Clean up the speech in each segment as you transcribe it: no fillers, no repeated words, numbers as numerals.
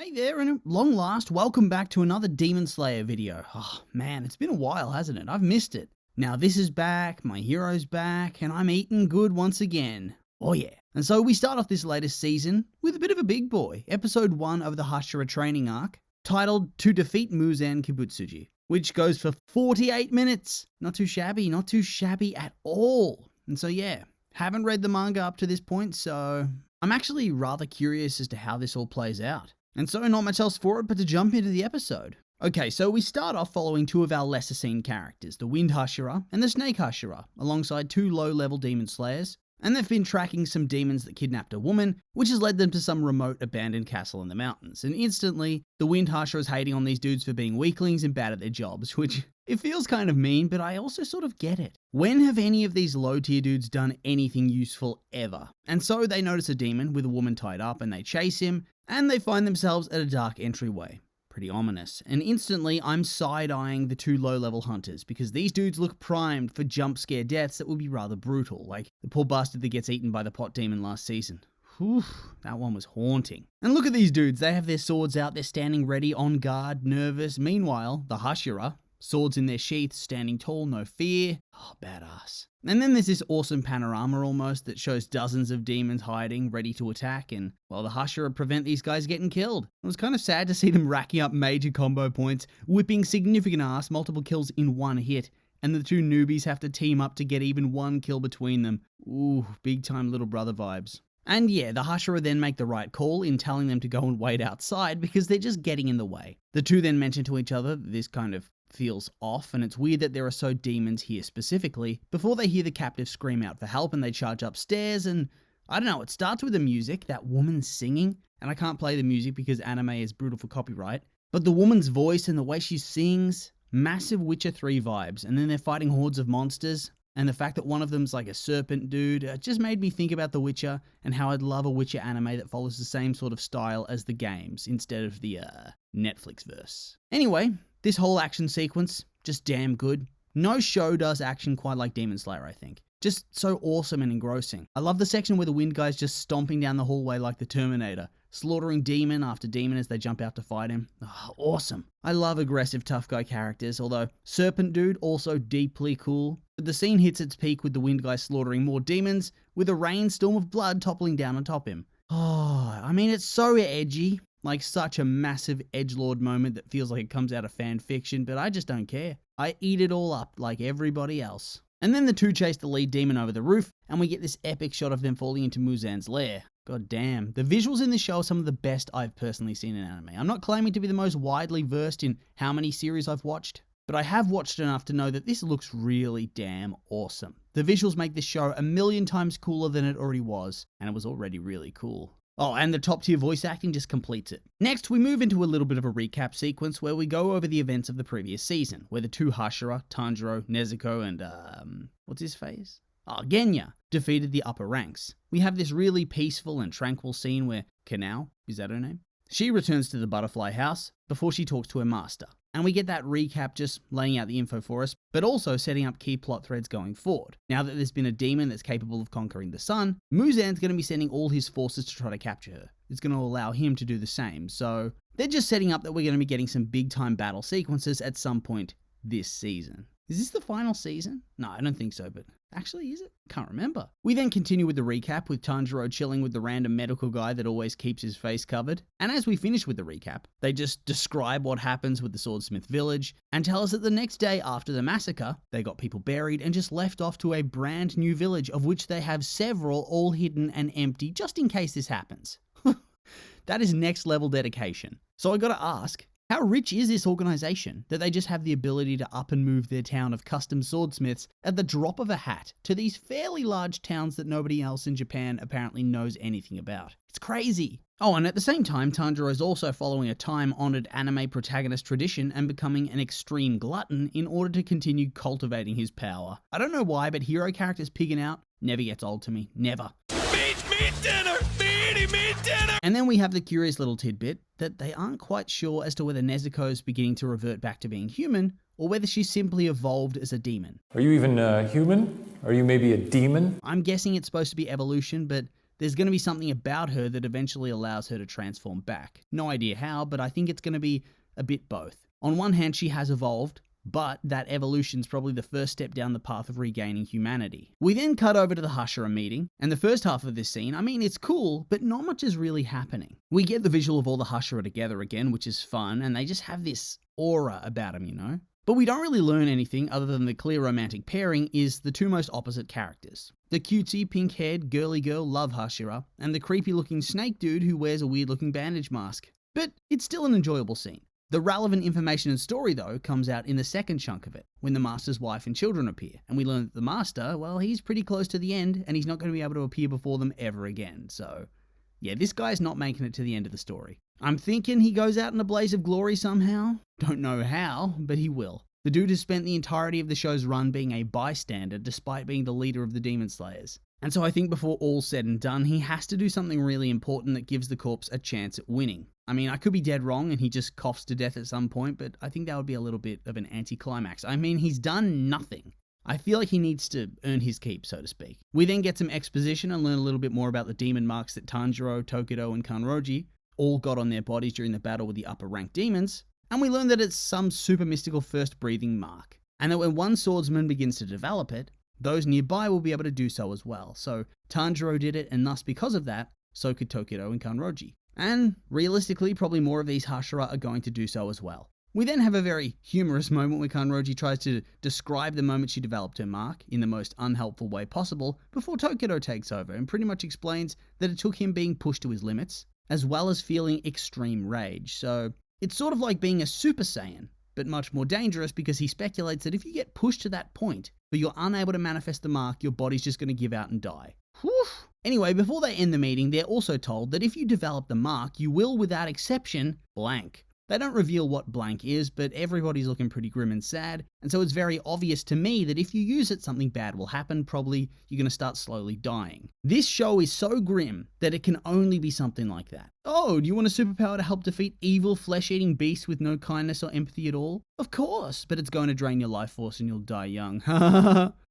Hey there, and at long last, welcome back to another Demon Slayer video. Oh man, it's been a while, hasn't it? I've missed it. Now this is back, my hero's back, and I'm eating good once again. Oh yeah. And so we start off this latest season with a bit of a big boy, episode 1 of the Hashira training arc, titled To Defeat Muzan Kibutsuji, which goes for 48 minutes. Not too shabby at all. And so yeah, haven't read the manga up to this point, so I'm actually rather curious as to how this all plays out. And so not much else for it but to jump into the episode. Okay, so we start off following two of our lesser seen characters, the Wind Hashira and the Snake Hashira, alongside two low-level demon slayers, and they've been tracking some demons that kidnapped a woman, which has led them to some remote abandoned castle in the mountains. And instantly, the Wind Hashira is hating on these dudes for being weaklings and bad at their jobs, which it feels kind of mean, but I also sort of get it. When have any of these low-tier dudes done anything useful ever? And so they notice a demon with a woman tied up and they chase him, and they find themselves at a dark entryway. Pretty ominous. And instantly, I'm side-eyeing the two low-level hunters, because these dudes look primed for jump scare deaths that would be rather brutal, like the poor bastard that gets eaten by the pot demon last season. Whew, that one was haunting. And look at these dudes, they have their swords out, they're standing ready, on guard, nervous. Meanwhile, the Hashira, swords in their sheaths, standing tall, no fear. Oh, badass. And then there's this awesome panorama almost that shows dozens of demons hiding, ready to attack, and, well, the Hashira prevent these guys getting killed. It was kind of sad to see them racking up major combo points, whipping significant ass, multiple kills in one hit, and the two newbies have to team up to get even one kill between them. Ooh, big time little brother vibes. And yeah, the Hashira then make the right call in telling them to go and wait outside because they're just getting in the way. The two then mention to each other that this kind of feels off, and it's weird that there are so demons here specifically, before they hear the captive scream out for help and they charge upstairs. And I don't know, it starts with the music, that woman singing, and I can't play the music because anime is brutal for copyright, but the woman's voice and the way she sings, massive Witcher 3 vibes. And then they're fighting hordes of monsters, and the fact that one of them's like a serpent dude, it just made me think about The Witcher and how I'd love a Witcher anime that follows the same sort of style as the games instead of the Netflix verse. Anyway, this whole action sequence, just damn good. No show does action quite like Demon Slayer, I think. Just so awesome and engrossing. I love the section where the Wind guy's just stomping down the hallway like the Terminator, slaughtering demon after demon as they jump out to fight him. Oh, awesome. I love aggressive tough guy characters, although Serpent Dude also deeply cool. But the scene hits its peak with the Wind guy slaughtering more demons, with a rainstorm of blood toppling down on top him. Oh, I mean, it's so edgy. Like such a massive edgelord moment that feels like it comes out of fan fiction, but I just don't care. I eat it all up like everybody else. And then the two chase the lead demon over the roof, and we get this epic shot of them falling into Muzan's lair. God damn. The visuals in this show are some of the best I've personally seen in anime. I'm not claiming to be the most widely versed in how many series I've watched, but I have watched enough to know that this looks really damn awesome. The visuals make this show a million times cooler than it already was, and it was already really cool. Oh, and the top tier voice acting just completes it. Next, we move into a little bit of a recap sequence where we go over the events of the previous season, where the two Hashira, Tanjiro, Nezuko, and what's his face? Genya, defeated the upper ranks. We have this really peaceful and tranquil scene where Kanao, is that her name? She returns to the butterfly house before she talks to her master. And we get that recap just laying out the info for us, but also setting up key plot threads going forward. Now that there's been a demon that's capable of conquering the sun, Muzan's going to be sending all his forces to try to capture her. It's going to allow him to do the same. So they're just setting up that we're going to be getting some big time battle sequences at some point this season. Is this the final season? No, I don't think so, but actually, is it? Can't remember. We then continue with the recap with Tanjiro chilling with the random medical guy that always keeps his face covered. And as we finish with the recap, they just describe what happens with the Swordsmith village and tell us that the next day after the massacre, they got people buried and just left off to a brand new village of which they have several all hidden and empty just in case this happens. That is next level dedication. So I gotta ask, how rich is this organization that they just have the ability to up and move their town of custom swordsmiths at the drop of a hat to these fairly large towns that nobody else in Japan apparently knows anything about? It's crazy. Oh, and at the same time, Tanjiro is also following a time-honored anime protagonist tradition and becoming an extreme glutton in order to continue cultivating his power. I don't know why, but hero characters pigging out never gets old to me. Never. Feed me dinner! Feed me dinner! And then we have the curious little tidbit that they aren't quite sure as to whether Nezuko is beginning to revert back to being human, or whether she simply evolved as a demon. Are you even human? Are you maybe a demon? I'm guessing it's supposed to be evolution, but there's going to be something about her that eventually allows her to transform back. No idea how, but I think it's going to be a bit both. On one hand, she has evolved, but that evolution's probably the first step down the path of regaining humanity. We then cut over to the Hashira meeting, and the first half of this scene, I mean, it's cool, but not much is really happening. We get the visual of all the Hashira together again, which is fun, and they just have this aura about them, you know? But we don't really learn anything other than the clear romantic pairing is the two most opposite characters. The cutesy, pink-haired, girly girl love Hashira, and the creepy-looking snake dude who wears a weird-looking bandage mask. But it's still an enjoyable scene. The relevant information and story, though, comes out in the second chunk of it, when the Master's wife and children appear, and we learn that the Master, well, he's pretty close to the end, and he's not going to be able to appear before them ever again, so... yeah, this guy's not making it to the end of the story. I'm thinking he goes out in a blaze of glory somehow. Don't know how, but he will. The dude has spent the entirety of the show's run being a bystander despite being the leader of the Demon Slayers. And so I think before all's said and done, he has to do something really important that gives the corpse a chance at winning. I mean, I could be dead wrong and he just coughs to death at some point, but I think that would be a little bit of an anticlimax. I mean, he's done nothing. I feel like he needs to earn his keep, so to speak. We then get some exposition and learn a little bit more about the demon marks that Tanjiro, Tokido, and Kanroji all got on their bodies during the battle with the upper-ranked demons, and we learn that it's some super mystical first breathing mark, and that when one swordsman begins to develop it, those nearby will be able to do so as well. So Tanjiro did it, and thus because of that, so could Tokido and Kanroji. And realistically, probably more of these Hashira are going to do so as well. We then have a very humorous moment where Kanroji tries to describe the moment she developed her mark in the most unhelpful way possible before Tokido takes over and pretty much explains that it took him being pushed to his limits, as well as feeling extreme rage. So it's sort of like being a Super Saiyan, but much more dangerous because he speculates that if you get pushed to that point, but you're unable to manifest the mark, your body's just going to give out and die. Whew. Anyway, before they end the meeting, they're also told that if you develop the mark, you will, without exception, blank. They don't reveal what blank is, but everybody's looking pretty grim and sad, and so it's very obvious to me that if you use it, something bad will happen. Probably you're going to start slowly dying. This show is so grim that it can only be something like that. Oh, do you want a superpower to help defeat evil, flesh-eating beasts with no kindness or empathy at all? Of course, but it's going to drain your life force and you'll die young.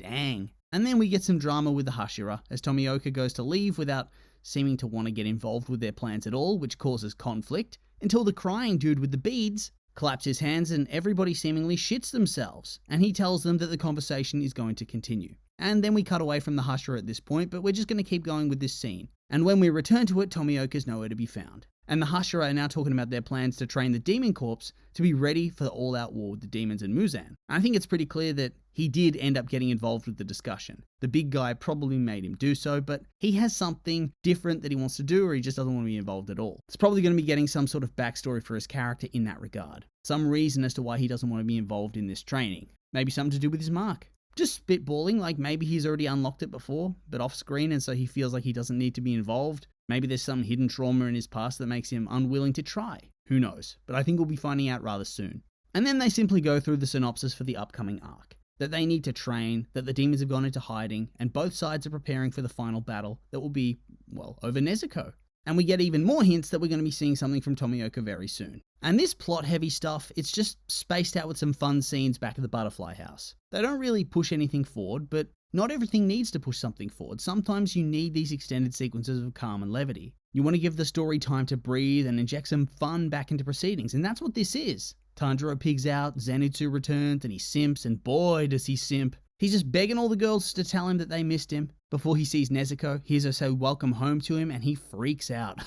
Dang. And then we get some drama with the Hashira, as Tomioka goes to leave without seeming to want to get involved with their plans at all, which causes conflict, until the crying dude with the beads claps his hands and everybody seemingly shits themselves, and he tells them that the conversation is going to continue. And then we cut away from the Hashira at this point, but we're just going to keep going with this scene. And when we return to it, Tomioka's nowhere to be found. And the Hashira are now talking about their plans to train the Demon Corps to be ready for the all-out war with the demons in Muzan. I think it's pretty clear that he did end up getting involved with the discussion. The big guy probably made him do so, but he has something different that he wants to do, or he just doesn't want to be involved at all. It's probably going to be getting some sort of backstory for his character in that regard. Some reason as to why he doesn't want to be involved in this training. Maybe something to do with his mark. Just spitballing, like maybe he's already unlocked it before, but off screen, and so he feels like he doesn't need to be involved. Maybe there's some hidden trauma in his past that makes him unwilling to try. Who knows? But I think we'll be finding out rather soon. And then they simply go through the synopsis for the upcoming arc. That they need to train, that the demons have gone into hiding, and both sides are preparing for the final battle that will be, well, over Nezuko. And we get even more hints that we're going to be seeing something from Tomioka very soon. And this plot-heavy stuff, it's just spaced out with some fun scenes back at the Butterfly House. They don't really push anything forward, but not everything needs to push something forward. Sometimes you need these extended sequences of calm and levity. You want to give the story time to breathe and inject some fun back into proceedings, and that's what this is. Tanjiro pigs out, Zenitsu returns, and he simps, and boy does he simp. He's just begging all the girls to tell him that they missed him. Before he sees Nezuko, hears her say welcome home to him, and he freaks out.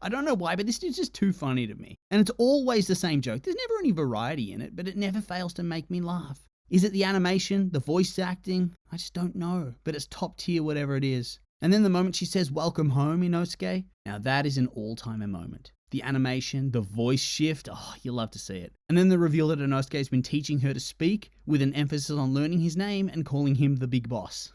I don't know why, but this is just too funny to me. And it's always the same joke. There's never any variety in it, but it never fails to make me laugh. Is it the animation, the voice acting? I just don't know, but it's top tier whatever it is. And then the moment she says welcome home, Inosuke, now that is an all-timer moment. The animation, the voice shift, oh, you love to see it. And then the reveal that Inosuke has been teaching her to speak with an emphasis on learning his name and calling him the big boss.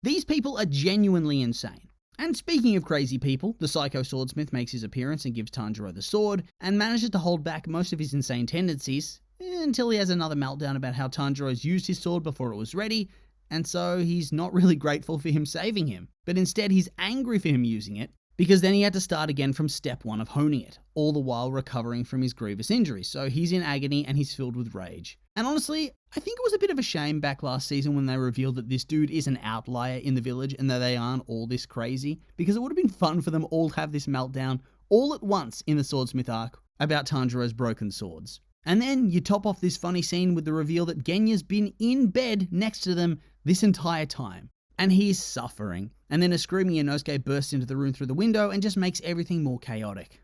These people are genuinely insane. And speaking of crazy people, the Psycho Swordsmith makes his appearance and gives Tanjiro the sword, and manages to hold back most of his insane tendencies, until he has another meltdown about how Tanjiro's used his sword before it was ready, and so he's not really grateful for him saving him, but instead he's angry for him using it, because then he had to start again from step one of honing it, all the while recovering from his grievous injuries, so he's in agony and he's filled with rage. And honestly, I think it was a bit of a shame back last season when they revealed that this dude is an outlier in the village and that they aren't all this crazy, because it would have been fun for them all to have this meltdown all at once in the Swordsmith arc about Tanjiro's broken swords. And then you top off this funny scene with the reveal that Genya's been in bed next to them this entire time. And he's suffering. And then a screaming Inosuke bursts into the room through the window and just makes everything more chaotic.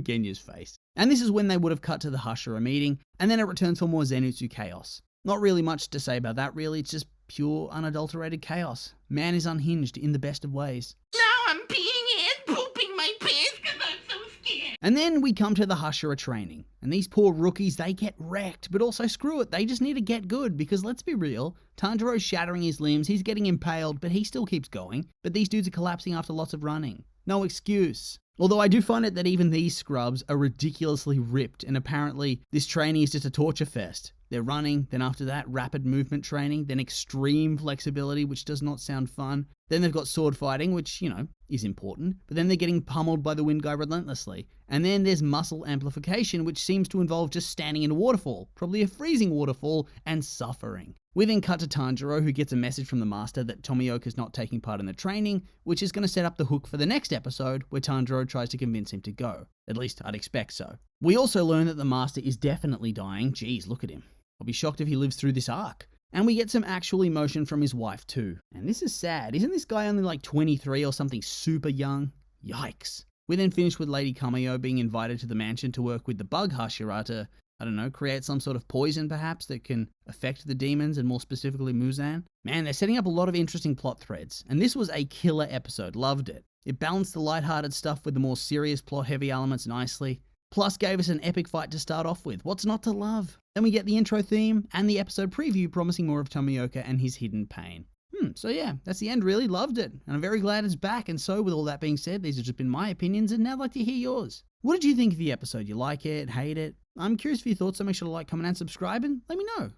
Genya's face. And this is when they would have cut to the Hashira meeting, and then it returns for more Zenitsu chaos. Not really much to say about that really, it's just pure unadulterated chaos. Man is unhinged in the best of ways. Now I'm peeing and pooping my pants because I'm so scared. And then we come to the Hashira training. And these poor rookies, they get wrecked, but also screw it, they just need to get good, because let's be real, Tanjiro's shattering his limbs, he's getting impaled, but he still keeps going. But these dudes are collapsing after lots of running. No excuse. Although I do find it that even these scrubs are ridiculously ripped, and apparently this training is just a torture fest. They're running, then after that, rapid movement training, then extreme flexibility, which does not sound fun. Then they've got sword fighting, which, is important, but then they're getting pummeled by the wind guy relentlessly. And then there's muscle amplification, which seems to involve just standing in a waterfall, probably a freezing waterfall, and suffering. We then cut to Tanjiro, who gets a message from the master that Tomioka's not taking part in the training, which is going to set up the hook for the next episode, where Tanjiro tries to convince him to go. At least I'd expect so. We also learn that the master is definitely dying. Jeez, look at him. I'll be shocked if he lives through this arc. And we get some actual emotion from his wife too. And this is sad. Isn't this guy only like 23 or something super young? Yikes. We then finish with Lady Kameo being invited to the mansion to work with the bug Hashira to, create some sort of poison perhaps that can affect the demons and more specifically Muzan. Man, they're setting up a lot of interesting plot threads. And this was a killer episode. Loved it. It balanced the lighthearted stuff with the more serious plot-heavy elements nicely. Plus gave us an epic fight to start off with. What's not to love? Then we get the intro theme and the episode preview promising more of Tomioka and his hidden pain. So yeah, that's the end really. Loved it. And I'm very glad it's back. And so with all that being said, these have just been my opinions and now I'd like to hear yours. What did you think of the episode? You like it? Hate it? I'm curious for your thoughts, so make sure to like, comment and subscribe and let me know.